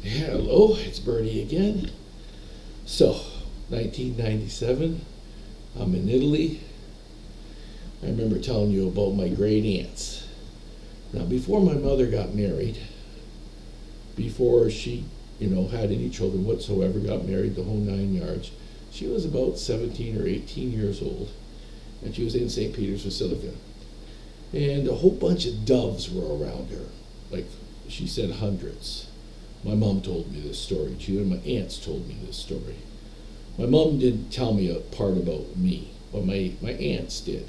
Hello, it's Birdy again. So, 1997, I'm in Italy. I remember telling you about my great aunts. Now, before my mother got married, before she, had any children whatsoever, got married the whole 9 yards, she was about 17 or 18 years old, and she was in St. Peter's Basilica. And a whole bunch of doves were around her, like she said, hundreds. My mom told me this story too, and my aunts told me this story. My mom didn't tell me a part about me, but my aunts did.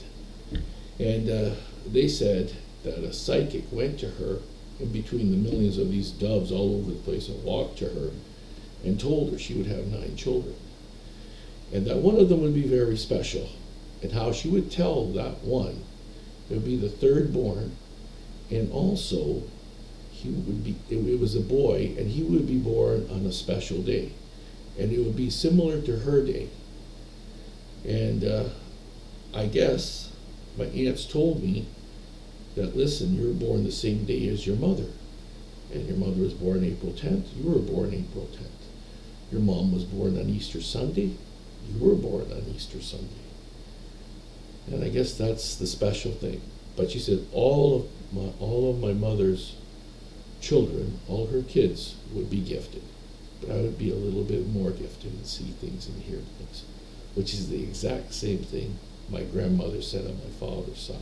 And they said that a psychic went to her in between the millions of these doves all over the place and walked to her and told her she would have 9 children. And that one of them would be very special. And how she would tell that one, it would be the third born, and also it was a boy, and he would be born on a special day, and it would be similar to her day. And I guess my aunts told me that, listen, you were born the same day as your mother, and your mother was born April 10th, you were born April 10th. Your mom was born on Easter Sunday, you were born on Easter Sunday. And I guess that's the special thing. But she said all of my mother's children, all her kids, would be gifted, but I would be a little bit more gifted and see things and hear things, which is the exact same thing my grandmother said on my father's side,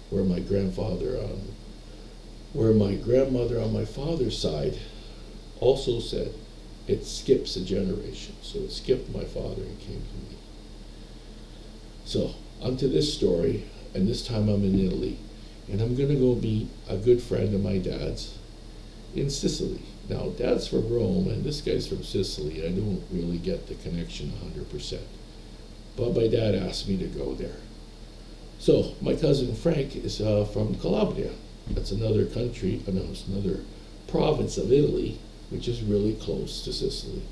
where my grandmother on my father's side also said it skips a generation, so it skipped my father and came to me. So onto this story, and this time I'm in Italy, and I'm going to go meet a good friend of my dad's in Sicily. Now, Dad's from Rome, and this guy's from Sicily. I don't really get the connection 100%. But my dad asked me to go there. So, my cousin Frank is from Calabria. That's another country, it's another province of Italy, which is really close to Sicily.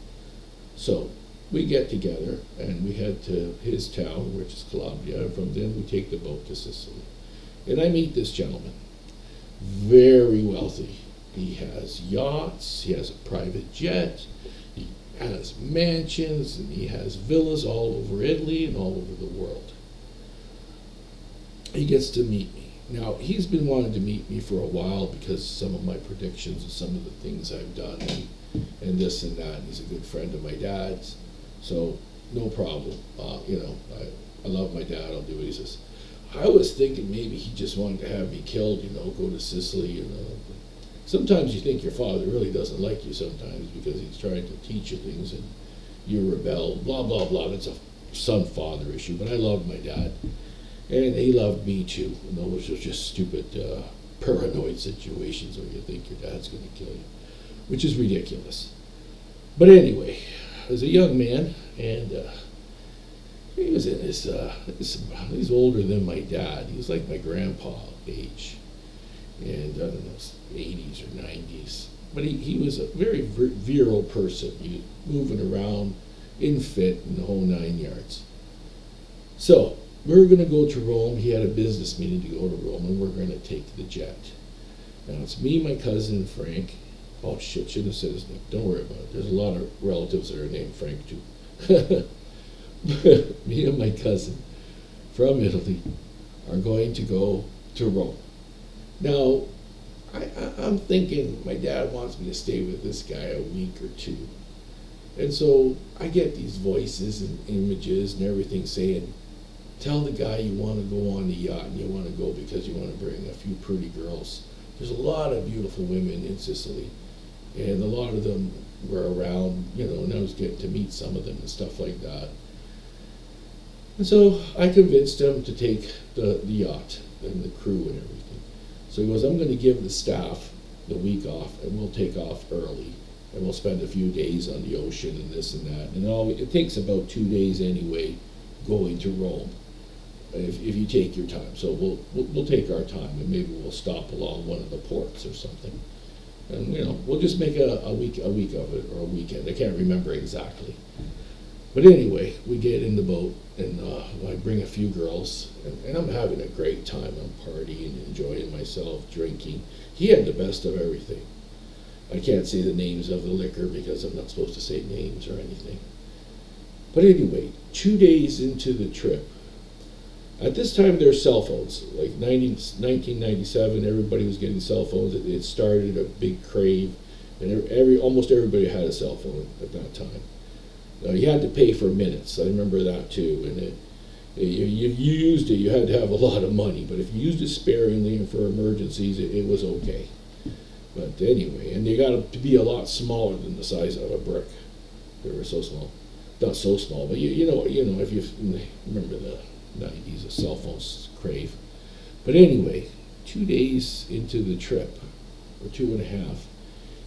So, we get together, and we head to his town, which is Calabria, and from then we take the boat to Sicily. And I meet this gentleman, very wealthy. He has yachts, he has a private jet, he has mansions, and he has villas all over Italy and all over the world. He gets to meet me. Now, he's been wanting to meet me for a while because some of my predictions and some of the things I've done and this and that. He's a good friend of my dad's, so no problem. I love my dad, I'll do what he says. I was thinking maybe he just wanted to have me killed, go to Sicily, Sometimes you think your father really doesn't like you sometimes because he's trying to teach you things and you rebel, blah, blah, blah. That's a son-father issue, but I loved my dad. And he loved me too. Those are just stupid, paranoid situations where you think your dad's going to kill you, which is ridiculous. But anyway, I was a young man, and he was in his, he's older than my dad. He was like my grandpa age. And I don't know, 80s or 90s. But he was a very virile person. He was moving around, in fit, in the whole 9 yards. So, we were going to go to Rome. He had a business meeting to go to Rome, and we're going to take the jet. Now, it's me, my cousin, Frank. Oh, shit, shouldn't have said his name. Don't worry about it. There's a lot of relatives that are named Frank, too. Me and my cousin from Italy are going to go to Rome. Now, I'm thinking my dad wants me to stay with this guy a week or two. And so I get these voices and images and everything saying, tell the guy you want to go on the yacht and you want to go because you want to bring a few pretty girls. There's a lot of beautiful women in Sicily, and a lot of them were around, and I was getting to meet some of them and stuff like that. And so I convinced him to take the yacht and the crew and everything. So he goes, I'm going to give the staff the week off, and we'll take off early, and we'll spend a few days on the ocean and this and that. And it takes about 2 days anyway going to Rome, if you take your time. So we'll take our time, and maybe we'll stop along one of the ports or something. And we'll just make a week of it, or a weekend. I can't remember exactly. But anyway, we get in the boat, and I bring a few girls, and I'm having a great time. I'm partying, enjoying myself, drinking. He had the best of everything. I can't say the names of the liquor because I'm not supposed to say names or anything. But anyway, 2 days into the trip, at this time there were cell phones, like 1997, everybody was getting cell phones. It started a big crave, and almost everybody had a cell phone at that time. You had to pay for minutes, I remember that too, and you used it, you had to have a lot of money, but if you used it sparingly and for emergencies, it was okay. But anyway, and they got to be a lot smaller than the size of a brick. They were so small. Not so small, but you know, if you remember the 90s, a cell phones crave. But anyway, 2 days into the trip, or 2.5,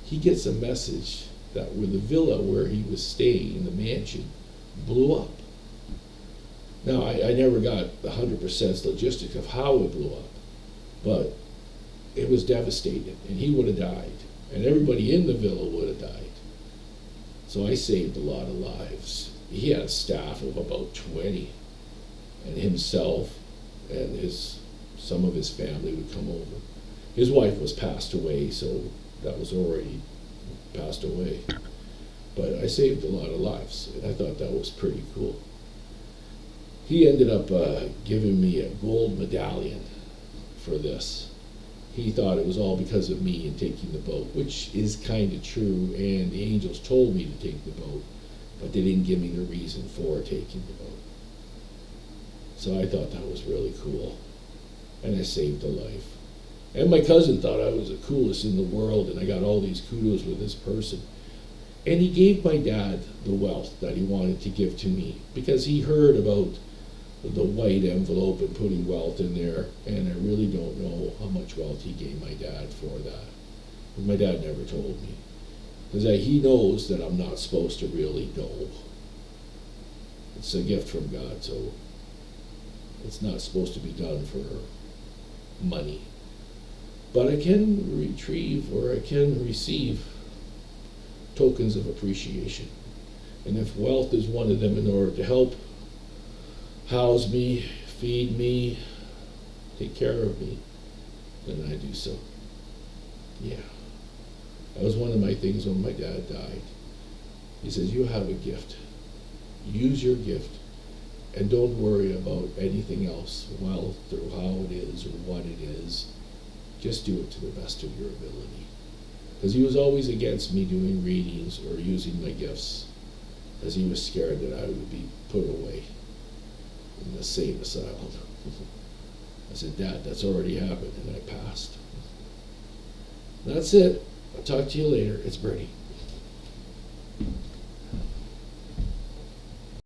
he gets a message that where the villa where he was staying in the mansion blew up. Now, I never got 100% logistics of how it blew up, but it was devastating, and he would have died, and everybody in the villa would have died. So I saved a lot of lives. He had a staff of about 20, and himself and some of his family would come over. His wife was passed away, so that was already passed away. But I saved a lot of lives, and I thought that was pretty cool. He ended up giving me a gold medallion for this. He thought it was all because of me and taking the boat, which is kind of true, and the angels told me to take the boat, but they didn't give me the reason for taking the boat. So I thought that was really cool, and I saved a life. And my cousin thought I was the coolest in the world, and I got all these kudos with this person. And he gave my dad the wealth that he wanted to give to me, because he heard about the white envelope and putting wealth in there, and I really don't know how much wealth he gave my dad for that. But my dad never told me, because he knows that I'm not supposed to really know. It's a gift from God, so it's not supposed to be done for money. But I can retrieve, or I can receive, tokens of appreciation. And if wealth is one of them in order to help house me, feed me, take care of me, then I do so. Yeah. That was one of my things when my dad died. He says, you have a gift. Use your gift, and don't worry about anything else, wealth or how it is or what it is. Just do it to the best of your ability. Because he was always against me doing readings or using my gifts, as he was scared that I would be put away in the sane asylum. I said, Dad, that's already happened, and I passed. That's it. I'll talk to you later. It's Birdy.